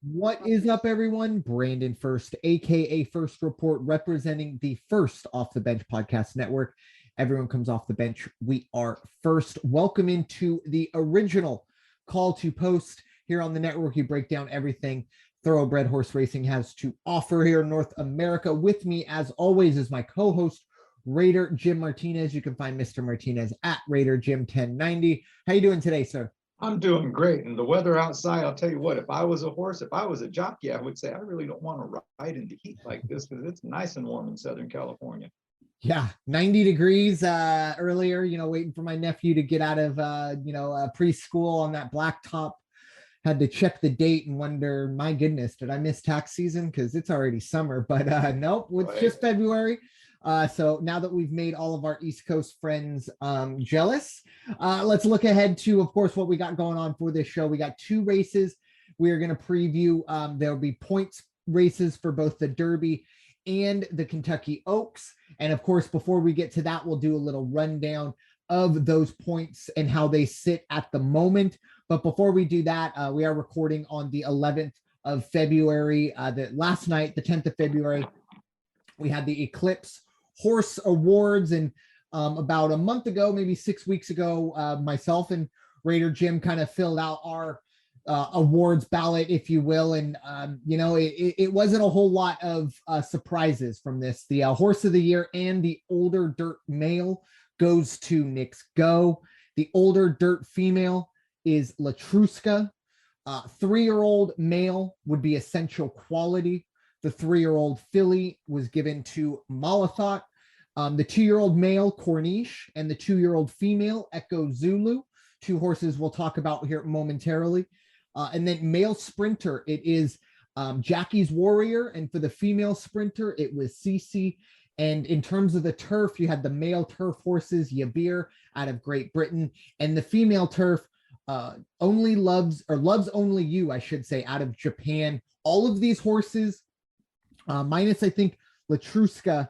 What is up, everyone? Brandon First, aka First Report, representing the First Off the Bench Podcast Network. Everyone comes off the bench. We are first. Welcome into the original call to post here on the network. You break down everything thoroughbred horse racing has to offer here in North America. With me, as always, is my co-host, Raider Jim Martinez. You can find Mr. Martinez at Raider Jim 1090. How you doing today, sir? I'm doing great. And the weather outside, I'll tell you what, if I was a horse, if I was a jockey, I would say I really don't want to ride in the heat like this because it's nice and warm in Southern California. Yeah, 90 degrees earlier, waiting for my nephew to get out of, preschool on that blacktop. Had to check the date and wonder, my goodness, did I miss tax season? Because it's already summer, but nope, it's just February. So now that we've made all of our East Coast friends jealous, let's look ahead to, of course, what we got going on for this show. We got two races. We are going to preview. There will be points races for both the Derby and the Kentucky Oaks. And of course, before we get to that, we'll do a little rundown of those points and how they sit at the moment. But before we do that, we are recording on the 11th of February. Last night, the 10th of February, we had the Eclipse Horse Awards. And about a month ago, maybe 6 weeks ago, myself and Raider Jim kind of filled out our awards ballot, if you will. And, it wasn't a whole lot of surprises from this. The Horse of the Year and the Older Dirt Male goes to Knicks Go. The Older Dirt Female is Latruska. 3-year-old male would be Essential Quality. The 3-year-old filly was given to Malathot. The 2-year-old male, Corniche, and the 2-year-old female, Echo Zulu. Two horses we'll talk about here momentarily. And then male sprinter, it is Jackie's Warrior. And for the female sprinter, it was Cece. And in terms of the turf, you had the male turf horses, Yabir out of Great Britain, and the female turf, Loves Only You, I should say, out of Japan. All of these horses, minus I think Latruska,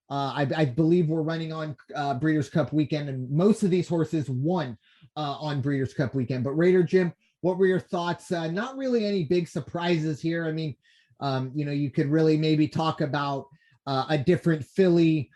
I believe we're running on Breeders' Cup weekend, and most of these horses won on Breeders' Cup weekend. But Raider Jim, what were your thoughts? Not really any big surprises here. I mean, you could really maybe talk about a different filly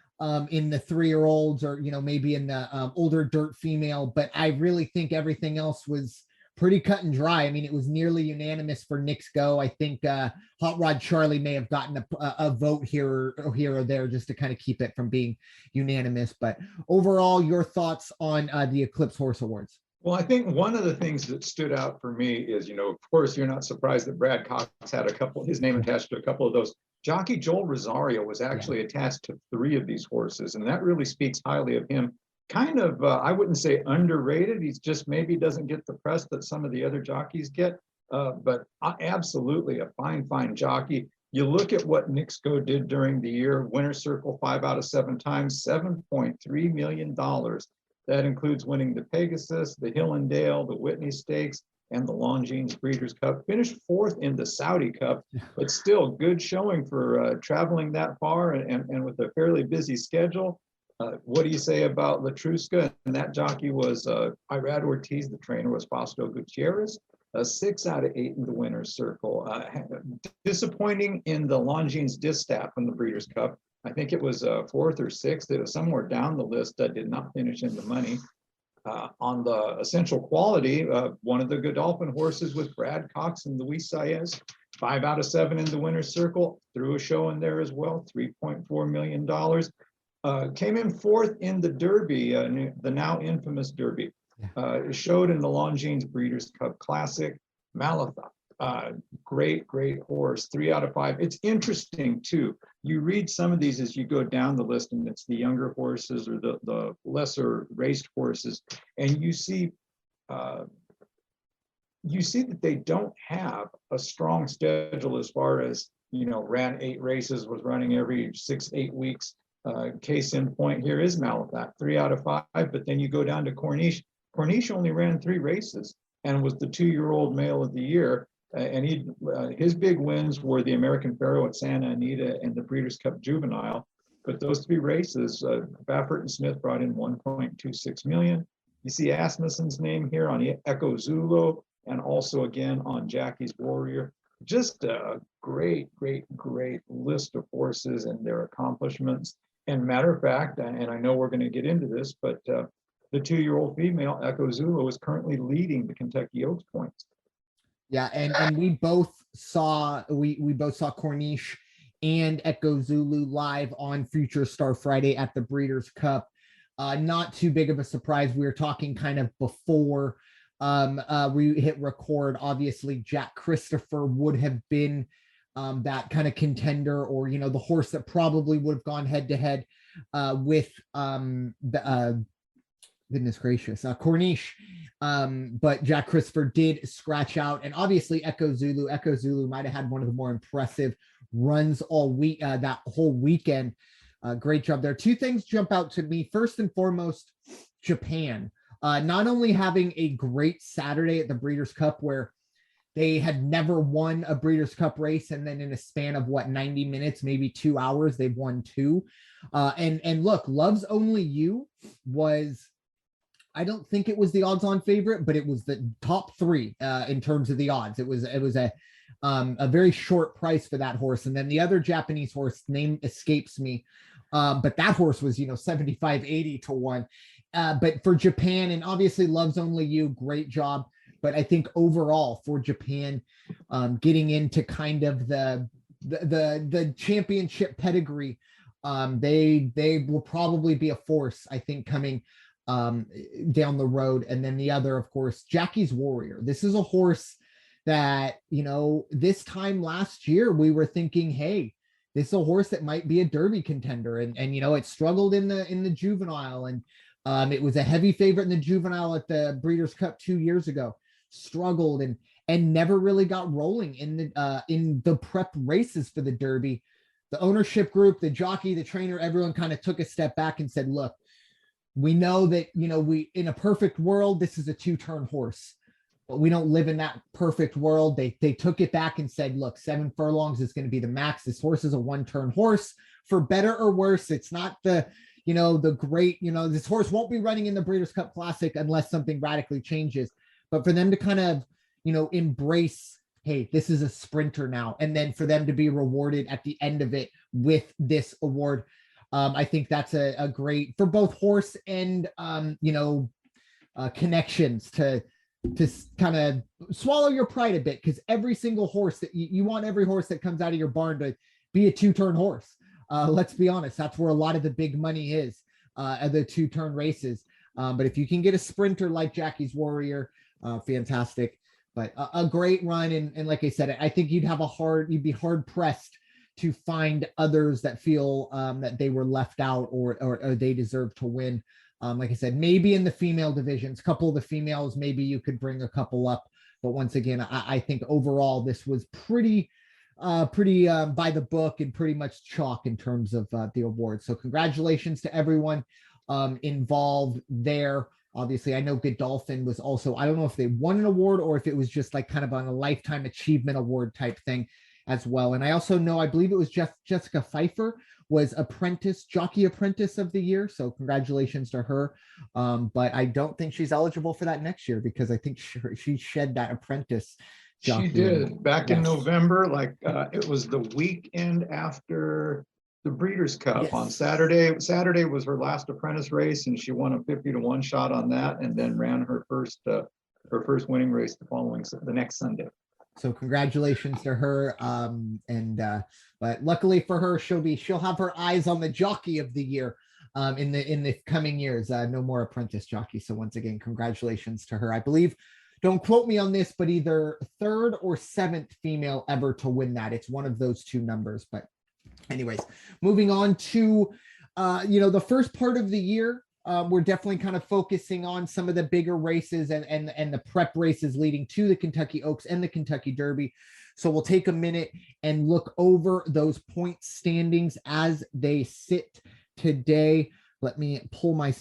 in the 3-year-olds, or maybe in the older dirt female, but I really think everything else was pretty cut and dry. I mean, it was nearly unanimous for Knicks Go. I think Hot Rod Charlie may have gotten a vote here or there just to kind of keep it from being unanimous. But overall, your thoughts on the Eclipse Horse Awards? Well, I think one of the things that stood out for me is, of course, you're not surprised that Brad Cox had his name attached to a couple of those. Jockey Joel Rosario was actually attached to 3 of these horses, and that really speaks highly of him. Kind of, I wouldn't say underrated. He's just maybe doesn't get the press that some of the other jockeys get, but absolutely a fine jockey. You look at what Knicks Go did during the year, winner's circle 5 out of 7 times, $7.3 million. That includes winning the Pegasus, the Hill and Dale, the Whitney Stakes, and the Longines Breeders' Cup. Finished 4th in the Saudi Cup, but still good showing for traveling that far and with a fairly busy schedule. What do you say about Latruska? And that jockey was Irad Ortiz. The trainer was Fausto Gutierrez. 6 out of 8 in the winner's circle. Disappointing in the Longines Distaff in the Breeders' Cup. I think it was 4th or 6th. It was somewhere down the list that did not finish in the money. On the Essential Quality, one of the Godolphin horses with Brad Cox and Luis Saez, 5 out of 7 in the winner's circle, threw a show in there as well, $3.4 million. Came in 4th in the Derby, the now infamous Derby. Showed in the Longines Breeders' Cup Classic. Malathot, great horse, 3 out of 5. It's interesting too. You read some of these as you go down the list, and it's the younger horses or the lesser raced horses, and you see that they don't have a strong schedule as far as, ran 8 races, was running every 6-8 weeks. Case in point here is Malathot, 3 out of 5. But then you go down to Corniche. Corniche only ran 3 races and was the 2-year-old male of the year. And his big wins were the American Pharoah at Santa Anita and the Breeders' Cup Juvenile. But those 3 races, Baffert and Smith brought in $1.26 million. You see Asmussen's name here on Echo Zulu, and also again on Jackie's Warrior. just a great, great, great list of horses and their accomplishments. And matter of fact, and I know we're going to get into this, but the 2-year-old female, Echo Zulu, is currently leading the Kentucky Oaks points. Yeah, and we both saw Corniche and Echo Zulu live on Future Star Friday at the Breeders' Cup. Not too big of a surprise. We were talking kind of before we hit record. Obviously, Jack Christopher would have been that kind of contender, or the horse that probably would have gone head to head with the goodness gracious, Corniche. But Jack Christopher did scratch out, and obviously Echo Zulu might have had one of the more impressive runs all week, that whole weekend. Great job there. Two things jump out to me. First and foremost, Japan. Not only having a great Saturday at the Breeders' Cup, where they had never won a Breeders' Cup race, and then in a span of 90 minutes, maybe 2 hours, they've won two. And look, Love's Only You was, I don't think it was the odds-on favorite, but it was the top three in terms of the odds. It was a very short price for that horse. And then the other Japanese horse, name escapes me, but that horse was 75, 80 to 1. But for Japan, and obviously Love's Only You, great job. But I think overall for Japan, getting into kind of the championship pedigree, they will probably be a force, I think, coming down the road. And then the other, of course, Jackie's Warrior. This is a horse that, this time last year we were thinking, hey, this is a horse that might be a Derby contender, and it struggled in the juvenile, and it was a heavy favorite in the juvenile at the Breeders' Cup 2 years ago. Struggled and never really got rolling in the prep races for the Derby. The ownership group, the jockey, the trainer, everyone kind of took a step back and said, look, we know that, we, in a perfect world, this is a 2-turn horse, but we don't live in that perfect world. They took it back and said, look, 7 furlongs is going to be the max. This horse is a 1-turn horse, for better or worse. It's not the great, this horse won't be running in the Breeders' Cup Classic unless something radically changes. But for them to kind of, embrace, hey, this is a sprinter now, and then for them to be rewarded at the end of it with this award, I think that's a great, for both horse and connections to kind of swallow your pride a bit, because every single horse that you want, every horse that comes out of your barn to be a 2-turn horse. Let's be honest, that's where a lot of the big money is, at the 2-turn races. But if you can get a sprinter like Jackie's Warrior, fantastic. But a great run, and like I said, I think you'd be hard pressed to find others that feel that they were left out, or they deserve to win. Like I said, maybe in the female divisions, a couple of the females, maybe you could bring a couple up. But once again, I think overall this was pretty by the book, and pretty much chalk in terms of the award. So congratulations to everyone involved there. Obviously, I know Godolphin was also, I don't know if they won an award or if it was just like kind of on a lifetime achievement award type thing as well. And I also know, I believe it was Jessica Pfeiffer was jockey apprentice of the year. So congratulations to her. But I don't think she's eligible for that next year, because I think she shed that apprentice. She did back in November, it was the weekend after the Breeders' Cup. Yes. On Saturday. Saturday was her last apprentice race, and she won a 50 to 1 shot on that, and then ran her first winning race the next Sunday. So congratulations to her. But luckily for her, she'll have her eyes on the jockey of the year in the coming years. No more apprentice jockey. So once again, congratulations to her. I believe, don't quote me on this, but either 3rd or 7th female ever to win that. It's one of those two numbers. But anyways, moving on to the first part of the year. We're definitely kind of focusing on some of the bigger races and the prep races leading to the Kentucky Oaks and the Kentucky Derby. So we'll take a minute and look over those point standings as they sit today. Let me pull my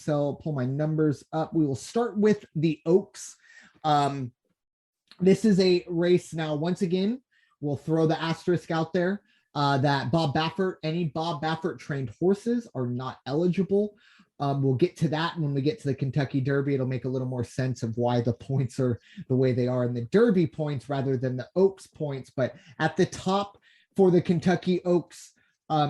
numbers up. We will start with the Oaks. This is a race now. Once again, we'll throw the asterisk out there that any Bob Baffert trained horses are not eligible. We'll get to that when we get to the Kentucky Derby. It'll make a little more sense of why the points are the way they are in the Derby points rather than the Oaks points. But at the top for the Kentucky Oaks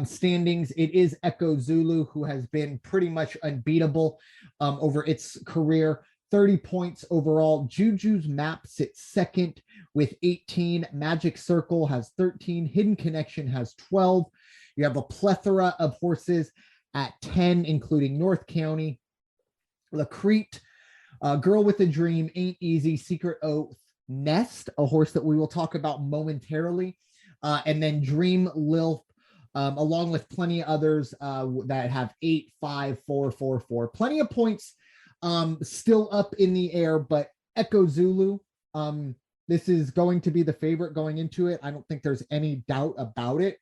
standings, it is Echo Zulu, who has been pretty much unbeatable over its career. 30 points overall. Juju's Map sits second with 18. Magic Circle has 13. Hidden Connection has 12. You have a plethora of horses at 10, including North County, Lacrete, Girl with a Dream, Ain't Easy, Secret Oath, Nest, a horse that we will talk about momentarily, and then Dream Lilf, along with plenty of others that have 8, 5, 4, 4, 4. Plenty of points still up in the air, but Echo Zulu, this is going to be the favorite going into it. I don't think there's any doubt about it.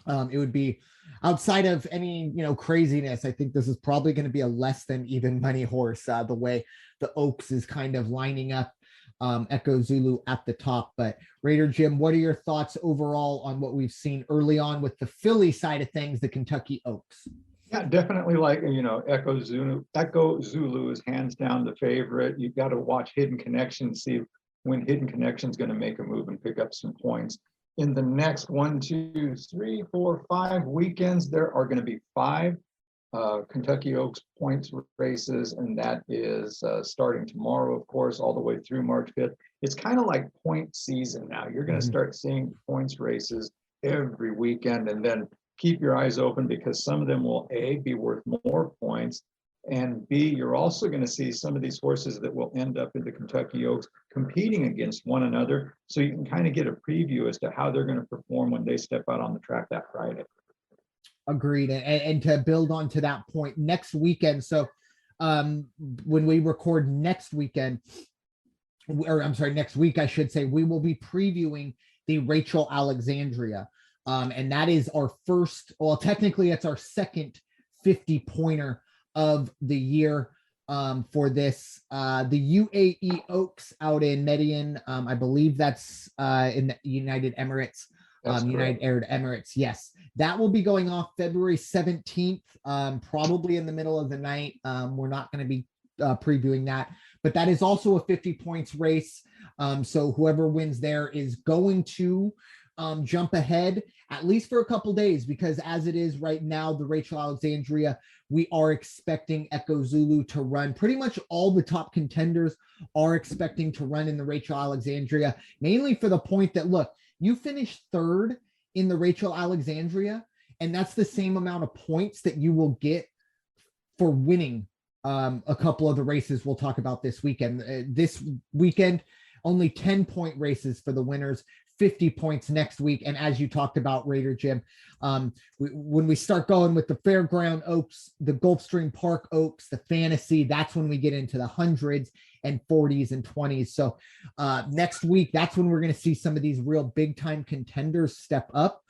It would be outside of any, craziness. I think this is probably going to be a less than even money horse, the way the Oaks is kind of lining up Echo Zulu at the top. But Raider Jim, what are your thoughts overall on what we've seen early on with the Philly side of things, the Kentucky Oaks? Yeah, definitely like, Echo Zulu is hands down the favorite. You've got to watch Hidden Connection, see when Hidden Connection is going to make a move and pick up some points. In the next 1, 2, 3, 4, 5 weekends, there are going to be 5 Kentucky Oaks points races, and that is starting tomorrow, of course, all the way through March 5th. It's kind of like point season now. You're going to start seeing points races every weekend, and then keep your eyes open because some of them will A, be worth more points, and B, you're also going to see some of these horses that will end up in the Kentucky Oaks competing against one another. So you can kind of get a preview as to how they're going to perform when they step out on the track that Friday. Agreed. And to build on to that point, next weekend. So when we record next weekend, or I'm sorry, next week, I should say, we will be previewing the Rachel Alexandria. And that is our first, well, technically it's our second 50-pointer of the year for this. The UAE Oaks out in Medellin, I believe that's in the United Emirates. United Arab Emirates, yes. That will be going off February 17th, probably in the middle of the night. We're not going to be previewing that, but that is also a 50 points race. So whoever wins there is going to jump ahead at least for a couple days, because as it is right now, the Rachel Alexandria, we are expecting Echo Zulu to run. Pretty much all the top contenders are expecting to run in the Rachel Alexandria, mainly for the point that, look, you finished third in the Rachel Alexandria, and that's the same amount of points that you will get for winning a couple of the races we'll talk about this weekend. This weekend, only 10-point races for the winners, 50 points next week. And as you talked about, Raider Jim, when we start going with the Fairground Oaks, the Gulfstream Park Oaks, the Fantasy, that's when we get into the hundreds and 40s and 20s. So next week, that's when we're going to see some of these real big time contenders step up.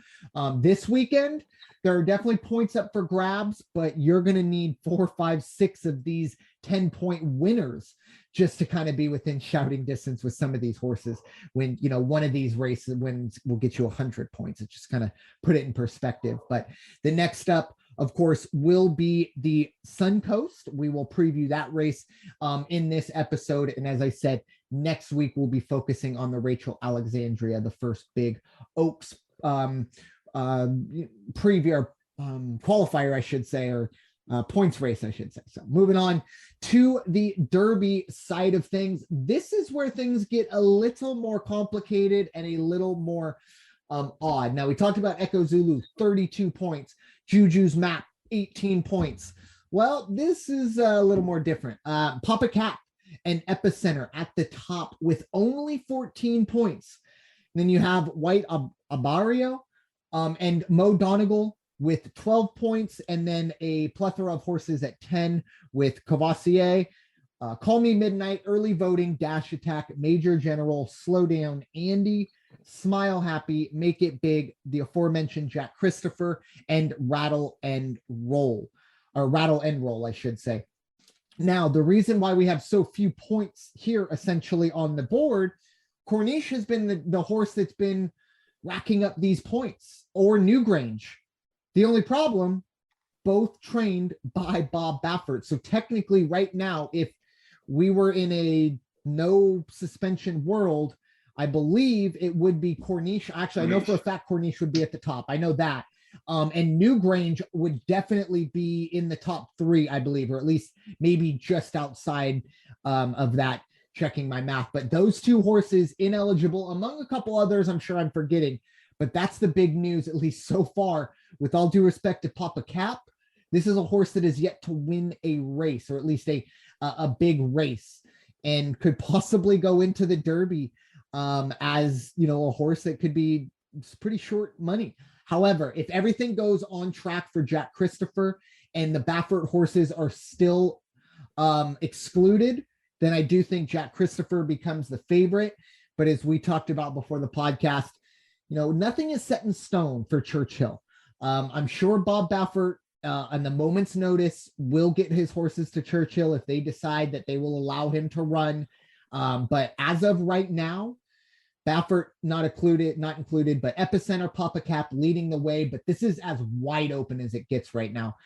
This weekend, there are definitely points up for grabs, but you're going to need 4, 5, 6 of these 10-point winners just to kind of be within shouting distance with some of these horses. When, one of these races wins will get you 100 points. It just kind of put it in perspective. But the next up, of course, will be the Suncoast. We will preview that race in this episode. And as I said, next week, we'll be focusing on the Rachel Alexandria, the first big Oaks preview, qualifier, I should say, or points race, I should say. So moving on to the Derby side of things. This is where things get a little more complicated and a little more odd. Now, we talked about Echo Zulu, 32 points. Juju's Map, 18 points. Well, this is a little more different. Papa Cat and Epicenter at the top with only 14 points. Then you have White Abario and Mo Donegal with 12 points, and then a plethora of horses at 10 with Cavassier, Call Me Midnight, Early Voting, Dash Attack, Major General, Slow Down, Andy, Smile Happy, Make It Big, the aforementioned Jack Christopher, and Rattle and Roll, I should say. Now, the reason why we have so few points here essentially on the board, Corniche has been the horse that's been racking up these points, or Newgrange. The only problem, both trained by Bob Baffert. So technically right now, if we were in a no suspension world, I believe it would be Corniche. Actually, I know for a fact Corniche would be at the top. I know that. And Newgrange would definitely be in the top three, I believe, or at least maybe just outside of that, checking my math. But those two horses ineligible, among a couple others I'm sure I'm forgetting. But that's the big news, at least so far. With all due respect to Papa Cap, this is a horse that is yet to win a race, or at least a big race, and could possibly go into the Derby as, you know, a horse that could be pretty short money. However, if everything goes on track for Jack Christopher and the Baffert horses are still excluded, then I do think Jack Christopher becomes the favorite. But as we talked about before the podcast, you know, nothing is set in stone for Churchill. I'm sure Bob Baffert, on the moment's notice, will get his horses to Churchill if they decide that they will allow him to run. But as of right now, Baffert not included, but Epicenter, Papa Cap leading the way. But this is as wide open as it gets right now.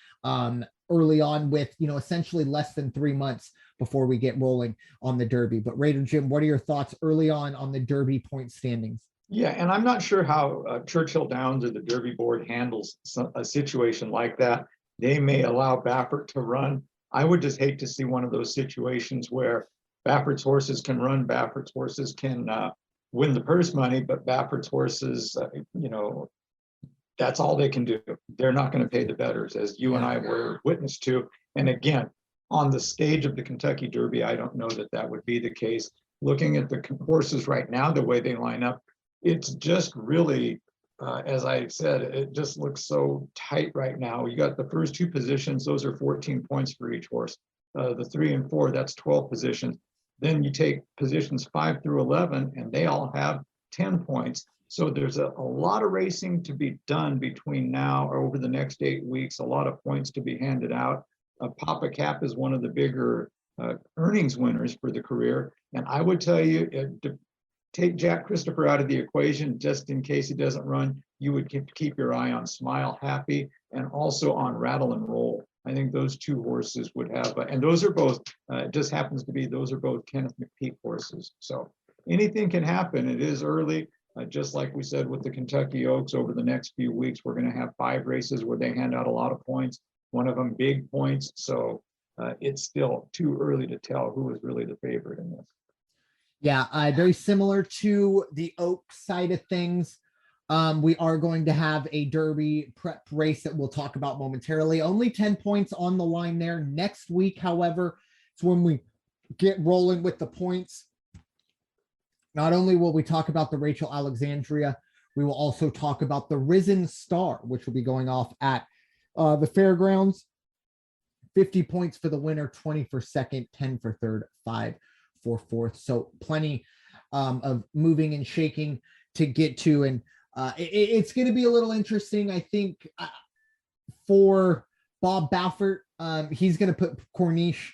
Early on, with, you know, essentially less than 3 months before we get rolling on the Derby. But Raider Jim, what are your thoughts early on the Derby point standings? Yeah, and I'm not sure how Churchill Downs or the Derby board handles a situation like that. They may allow Baffert to run. I would just hate to see one of those situations where Baffert's horses can run, Baffert's horses can win the purse money, but Baffert's horses, you know, that's all they can do. They're not going to pay the bettors, as you and I were witness to. And again, on the stage of the Kentucky Derby, I don't know that that would be the case. Looking at the horses right now, the way they line up, it's just really, as I said, it just looks so tight right now. You got the first two positions, those are 14 points for each horse. The 3 and 4, that's 12 positions. Then you take positions 5 through 11, and they all have 10 points. So there's a lot of racing to be done between now or over the next 8 weeks, a lot of points to be handed out. Papa Cap is one of the bigger earnings winners for the career. And I would tell you, to take Jack Christopher out of the equation, just in case he doesn't run, you would keep your eye on Smile Happy and also on Rattle and Roll. I think those two horses would have, and those are both, it just happens to be, those are both Kenneth McPeak horses. So anything can happen. It is early. Just like we said with the Kentucky Oaks, over the next few weeks, we're going to have 5 races where they hand out a lot of points, one of them big points. So it's still too early to tell who is really the favorite in this. Yeah, very similar to the Oak side of things. We are going to have a Derby prep race that we'll talk about momentarily. Only 10 points on the line there. Next week, however, it's when we get rolling with the points. Not only will we talk about the Rachel Alexandria, we will also talk about the Risen Star, which will be going off at the fairgrounds. 50 points for the winner, 20 for second, 10 for third, 5 for fourth. So plenty of moving and shaking to get to. And it's going to be a little interesting, I think, for Bob Baffert. He's going to put Corniche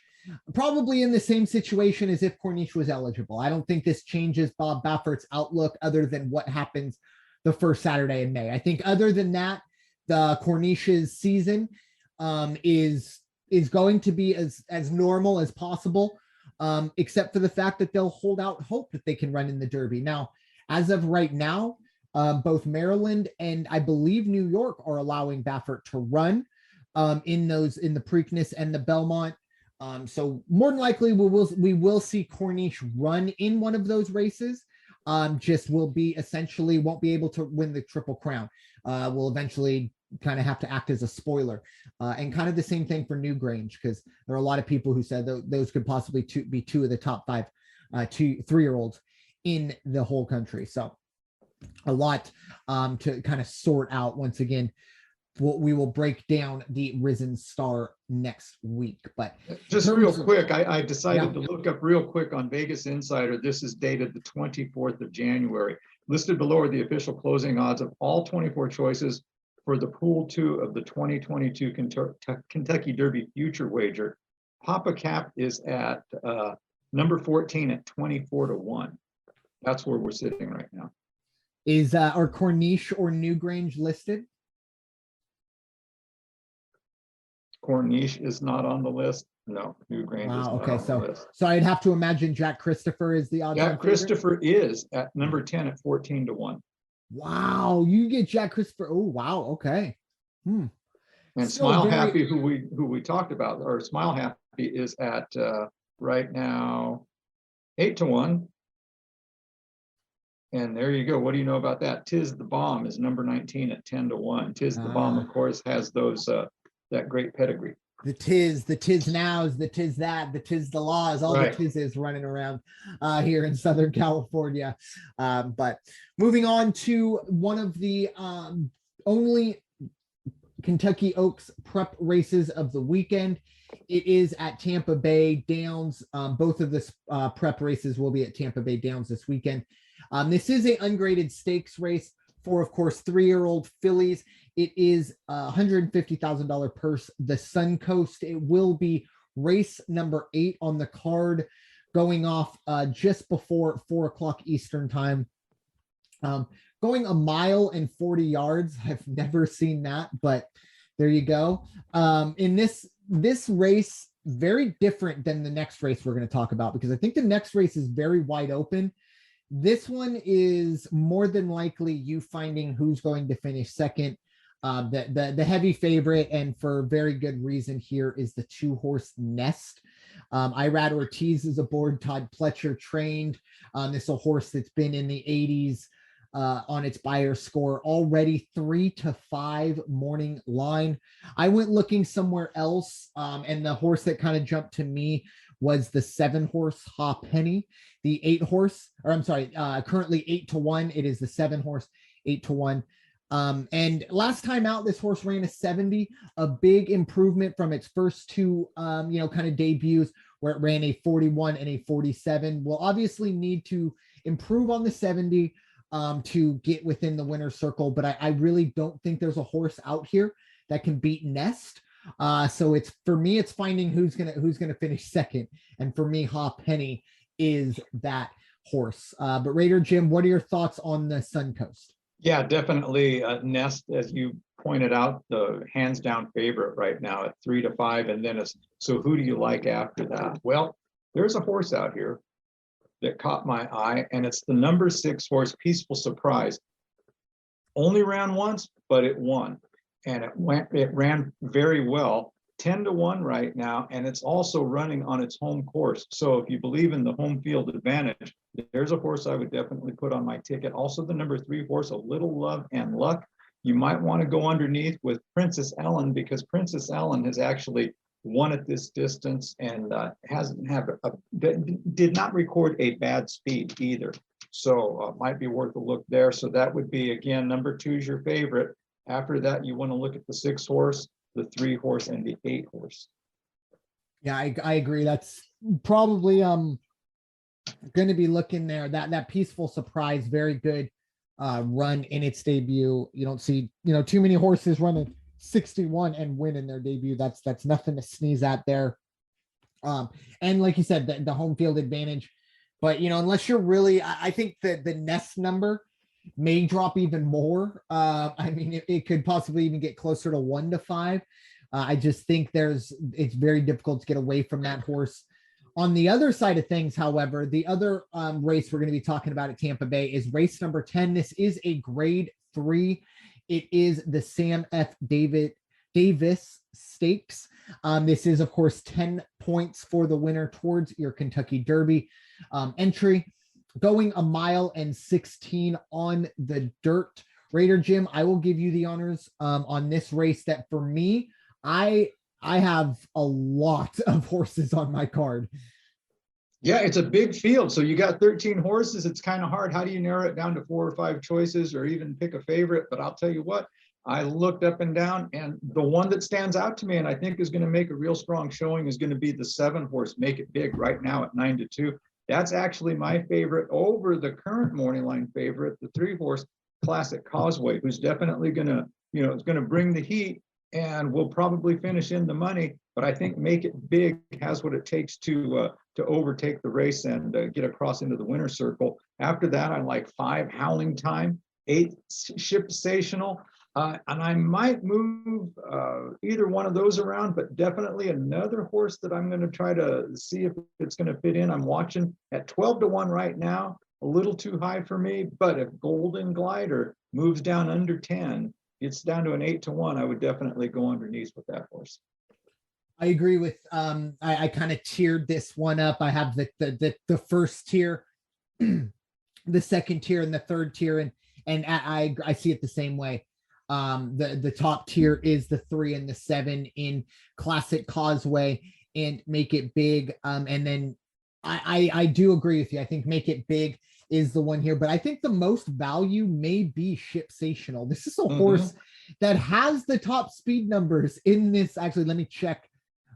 probably in the same situation as if Corniche was eligible. I don't think this changes Bob Baffert's outlook other than what happens the first Saturday in May. I think other than that, the Corniche's season is going to be as normal as possible, except for the fact that they'll hold out hope that they can run in the Derby. Now, as of right now, both Maryland and I believe New York are allowing Baffert to run in the Preakness and the Belmont. So more than likely we will see Corniche run in one of those races. Just will be essentially won't be able to win the Triple Crown. Will eventually kind of have to act as a spoiler, and kind of the same thing for Newgrange, because there are a lot of people who said those could possibly be 2 of the top 5 3-year-olds in the whole country. So a lot to kind of sort out. Once again, we will break down the Risen Star next week. But just real quick, I decided to look up real quick on Vegas Insider. This is dated the 24th of January. Listed below are the official closing odds of all 24 choices for the Pool 2 of the 2022 Kentucky Derby Future Wager. Papa Cap is at number 14 at 24-1. That's where we're sitting right now. Are Corniche or Newgrange listed? Corniche is not on the list. No, Newgrange is Wow. not Okay. on the list. So I'd have to imagine Jack Christopher is the odds-on Jack favorite. Christopher is at number 10 at 14-1. Wow, you get Jack Christopher. Oh, wow. Okay. Hmm. And Still Smile very- Happy, who we talked about, or Smile Happy is at right now 8-1. And there you go. What do you know about that? Tis the Bomb is number 19 at 10-1. Tis the Bomb, of course, has those that great pedigree. The tis nows, the tis that, the tis the laws, all Right. the tises running around here in Southern California. But moving on to one of the only Kentucky Oaks prep races of the weekend. It is at Tampa Bay Downs. Both of the prep races will be at Tampa Bay Downs this weekend. This is an ungraded stakes race for, of course, 3-year-old fillies. It is a $150,000 purse. The Suncoast. It will be race number 8 on the card, going off just before 4 o'clock Eastern time. Going a mile and 40 yards. I've never seen that, but there you go. In this race, very different than the next race we're going to talk about, because I think the next race is very wide open. This one is more than likely you finding who's going to finish second. The heavy favorite, and for very good reason here, is the 2-horse Nest. Irad Ortiz is aboard. Todd Pletcher trained. This is a horse that's been in the 80s on its buyer score already. 3-5 morning line. I went looking somewhere else, and the horse that kind of jumped to me was the 7-horse Ha Penny. The 8-horse, or I'm sorry, currently 8-1. It is the 7-horse 8-1. And last time out, this horse ran a 70, a big improvement from its first two, kind of debuts, where it ran a 41 and a 47. Will obviously need to improve on the 70 to get within the winner's circle, but I really don't think there's a horse out here that can beat Nest. So it's, for me, it's finding who's gonna finish second, and for me, Ha Penny is that horse. But Raider Jim, what are your thoughts on the Suncoast? Yeah, definitely. Nest, as you pointed out, the hands down favorite right now at 3-5, and then so who do you like after that? Well, there's a horse out here that caught my eye, and it's the number 6 horse, Peaceful Surprise. Only ran once, but it won, and it ran very well. 10-1 right now, and it's also running on its home course. So if you believe in the home field advantage, there's a horse I would definitely put on my ticket. Also, the number 3 horse, A Little Love and Luck. You might want to go underneath with Princess Ellen, because Princess Ellen has actually won at this distance and did not record a bad speed either. So might be worth a look there. So that would be, again, number 2 is your favorite. After that, you want to look at the 6 horse, the 3 horse, and the 8 horse. Yeah, I agree. That's probably going to be looking there. That Peaceful Surprise, very good run in its debut. You don't see too many horses running 61 and win in their debut. That's nothing to sneeze at there. And like you said, the home field advantage. But unless you're really, I think that the Nest number may drop even more. I mean, it could possibly even get closer to 1-5. I just think it's very difficult to get away from that horse. On the other side of things, however, the other race we're going to be talking about at Tampa Bay is race number 10. This is a grade 3. It is the Sam F. Davis Stakes. This is, of course, 10 points for the winner towards your Kentucky Derby entry. Going a mile and 16 on the dirt. Raider Jim, I will give you the honors on this race. That for me, I have a lot of horses on my card. Yeah, it's a big field. So you got 13 horses. It's kind of hard. How do you narrow it down to 4 or 5 choices, or even pick a favorite? But I'll tell you what, I looked up and down, and the one that stands out to me and I think is going to make a real strong showing is going to be the 7 horse, Make It Big, right now at 9-2. That's actually my favorite over the current morning line favorite, the 3 horse Classic Causeway, who's definitely going to, it's going to bring the heat and will probably finish in the money. But I think Make It Big has what it takes to overtake the race and get across into the winner's circle. After that, I like 5 Howling Time, 8 Ship Sensational, And I might move either one of those around, but definitely another horse that I'm going to try to see if it's going to fit in. I'm watching at 12-1 right now, a little too high for me. But if Golden Glider moves down under 10, it's down to an 8-1, I would definitely go underneath with that horse. I agree with I kind of tiered this one up. I have the first tier, the second tier, and the third tier, and I see it the same way. The top tier is the 3 and the 7 in Classic Causeway and Make It Big. And then I do agree with you. I think Make It Big is the one here, but I think the most value may be Shipsational. This is a horse that has the top speed numbers in this. Actually, let me check.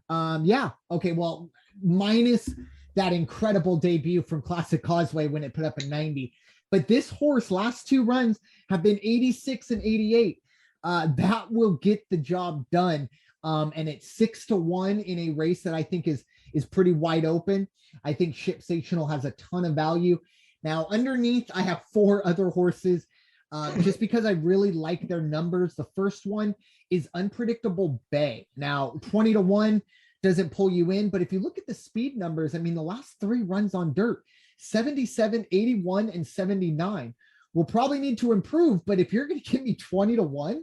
Yeah. Okay. Well, minus that incredible debut from Classic Causeway when it put up a 90. But this horse, last 2 runs have been 86 and 88. That will get the job done. And it's 6-1 in a race that I think is pretty wide open. I think Shipsational has a ton of value. Now, underneath, I have 4 other horses just because I really like their numbers. The first one is Unpredictable Bay. Now, 20-1 doesn't pull you in, but if you look at the speed numbers, I mean, the last 3 runs on dirt, 77, 81, and 79 will probably need to improve. But if you're going to give me 20-1,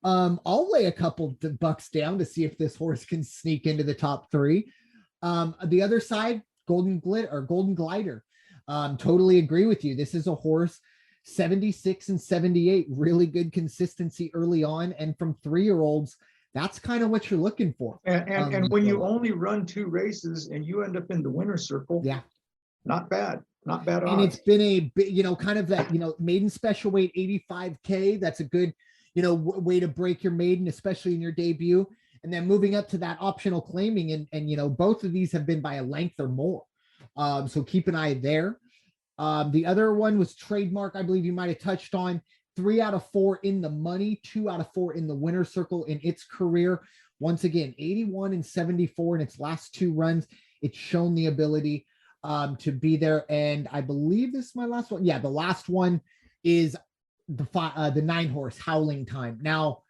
I'll lay a couple bucks down to see if this horse can sneak into the top 3. The other side, Golden Glider. Totally agree with you. This is a horse 76 and 78, really good consistency early on. And from 3-year-olds, that's kind of what you're looking for. And when you only run 2 races and you end up in the winner's circle, yeah, not bad. Not bad. And it's been a, kind of that, maiden special weight 85K. That's a good, way to break your maiden, especially in your debut. And then moving up to that optional claiming. And both of these have been by a length or more. So keep an eye there. The other one was Trademark. I believe you might have touched on 3 out of 4 in the money, 2 out of 4 in the winner's circle in its career. Once again, 81 and 74 in its last 2 runs. It's shown the ability to be there. And I believe this is my last one. Yeah, the last one is the 9-horse Howling Time. Now,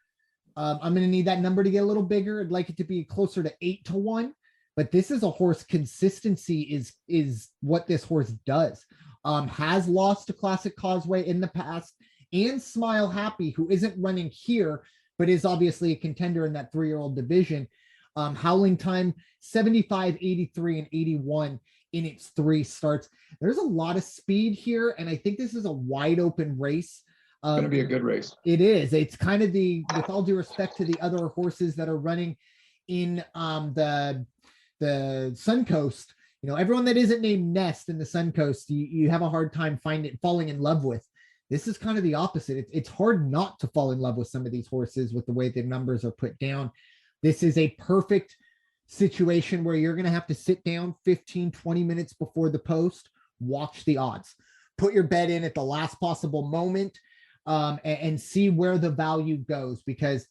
I'm going to need that number to get a little bigger. I'd like it to be closer to 8-1. But this is a horse. Consistency is what this horse does. Has lost to Classic Causeway in the past, and Smile Happy, who isn't running here, but is obviously a contender in that 3-year-old division. Howling Time, 75, 83, and 81 in its 3 starts. There's a lot of speed here, and I think this is a wide open race. It's going to be a good race. It is. It's kind of with all due respect to the other horses that are running in the Suncoast, everyone that isn't named Nest in the Suncoast, you have a hard time falling in love with. This is kind of the opposite. It's hard not to fall in love with some of these horses with the way the numbers are put down. This is a perfect situation where you're going to have to sit down 15, 20 minutes before the post, watch the odds, put your bet in at the last possible moment, and see where the value goes, because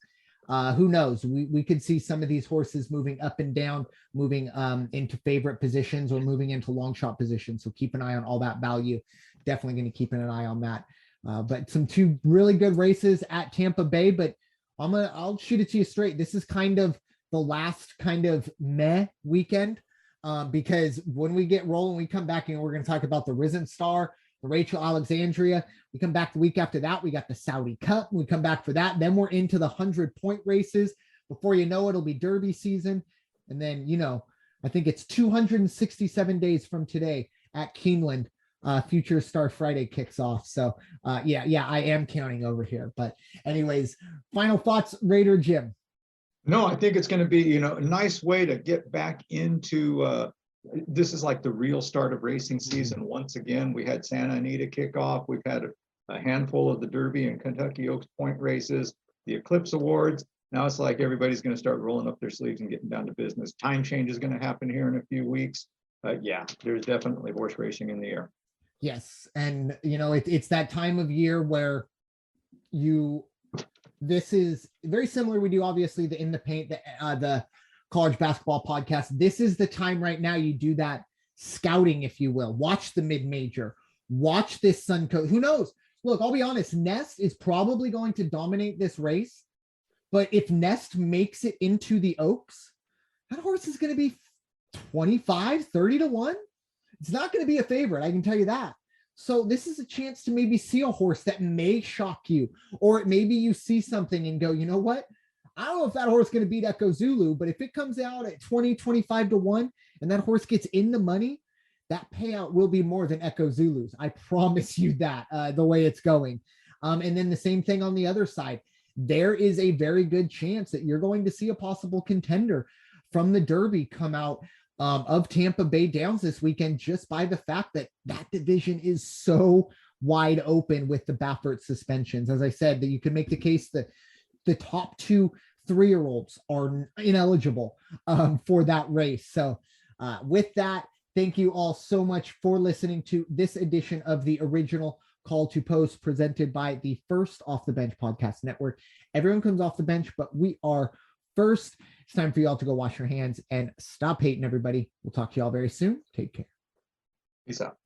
who knows, we could see some of these horses moving up and down, moving into favorite positions or moving into long shot positions. So keep an eye on all that value. Definitely going to keep an eye on that. But some 2 really good races at Tampa Bay, but I'll shoot it to you straight. This is kind of the last kind of meh weekend, because when we get rolling, we come back and we're going to talk about the Risen Star, the Rachel Alexandria. We come back the week after that. We got the Saudi Cup. We come back for that. Then we're into the 100-point races. Before you know it, it'll be Derby season. And then, I think it's 267 days from today at Keeneland. Future Star Friday kicks off. So yeah, I am counting over here. But anyways, final thoughts, Raider Jim. No, I think it's going to be, a nice way to get back into this is like the real start of racing season. Once again, we had Santa Anita kick off. We've had a handful of the Derby and Kentucky Oaks Point races, the Eclipse Awards. Now it's like everybody's going to start rolling up their sleeves and getting down to business. Time change is going to happen here in a few weeks. Yeah, there's definitely horse racing in the air. Yes. And, it's that time of year where this is very similar. We do obviously the In the Paint, the college basketball podcast. This is the time right now you do that scouting, if you will. Watch the mid-major, watch this Suncoast. Who knows? Look, I'll be honest, Nest is probably going to dominate this race. But if Nest makes it into the Oaks, that horse is going to be 25, 30 to 1. It's not going to be a favorite, I can tell you that. So this is a chance to maybe see a horse that may shock you, or maybe you see something and go, you know what? I don't know if that horse is going to beat Echo Zulu, but if it comes out at 20, 25 to 1, and that horse gets in the money, that payout will be more than Echo Zulu's. I promise you that, the way it's going. And then the same thing on the other side. There is a very good chance that you're going to see a possible contender from the Derby come out of Tampa Bay Downs this weekend, just by the fact that that division is so wide open with the Baffert suspensions. As I said, that you can make the case that the top 2 3-year-olds are ineligible for that race. So with that, thank you all so much for listening to this edition of the original Call to Post presented by the First Off the Bench Podcast Network. Everyone comes off the bench, but we are first. It's time for y'all to go wash your hands and stop hating, everybody. We'll talk to y'all very soon. Take care. Peace out.